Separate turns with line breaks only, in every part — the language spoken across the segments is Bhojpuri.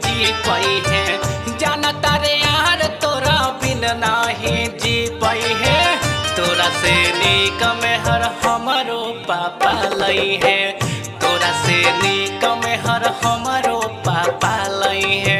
जी पाई है। जाना तारे यार तोरा बिन नाही जी पाई है। तोरा से नीक में हर हमारो पापा लई है। तोरा से नीक में हर हमारो पापा लई है।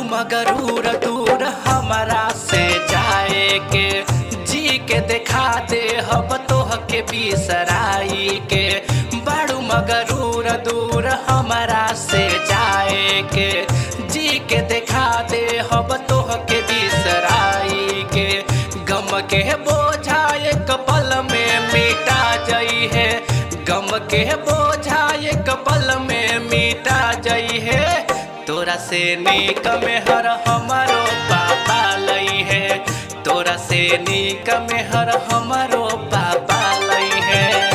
मगरूर दूर हमारा से जाए के जी के दिखा दे हब तोह के बिसराई के। बड़ू मगरूर दूर हमारा से जाए के जी के दिखा दे हब तोह के बिसराई के। गम के बोझा एक पल में मिटा जाई है। गम के बोझा एक पल में मिटा जाई है। तोरा से नीक में हर हमारो पापा लई है। तोरा से नीक में हर हमारो पापा लई है।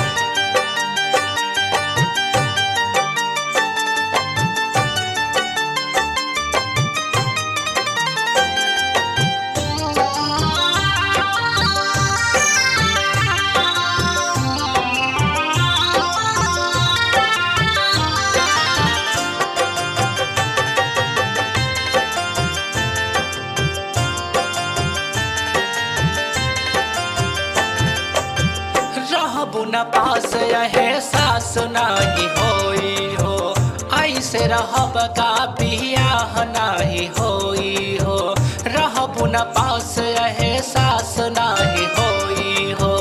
न पास यह सास नाही होई हो। ऐसे रहब का बियाह नाही होई हो। रहबू न पास यह सास नाही होई हो।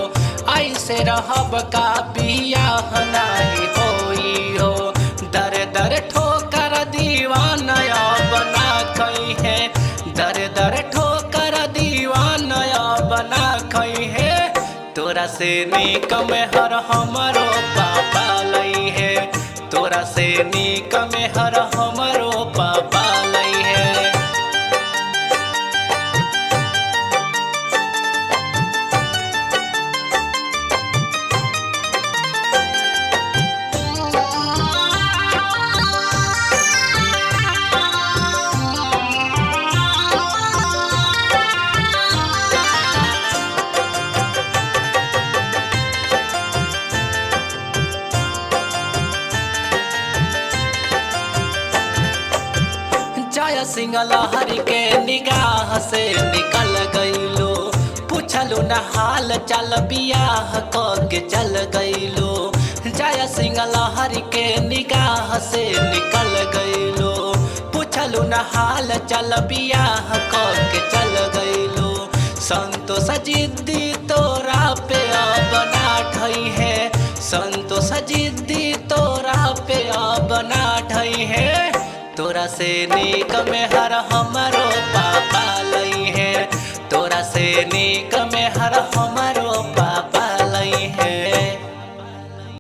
ऐसे रहब का बियाह नाही होई हो। दर दर ठोकर दीवाना बना कई है। दर दर ठोकर दीवाना बना कई है। तोरा से नीक में हर हमारो पापा लई है। तोरा से नीक में हर हमारो पापा लई है। जय सिंह लहरी के निगाह से निकल गईलो। पूछलू न हाल चल बियाह के चल गईलो। जय सिंह लहरी के निगाह से निकल गईलो। पूछलू न हाल चल बियाह के चल गईलो। संतोष जिद्दी तोरा पे अब ना ठई है। संतोष जिद्दी तोरा पे अब ना ठई है। तोरा से नीक में हर हमारो पापा लई है। तोरा से नीक में हर हमारो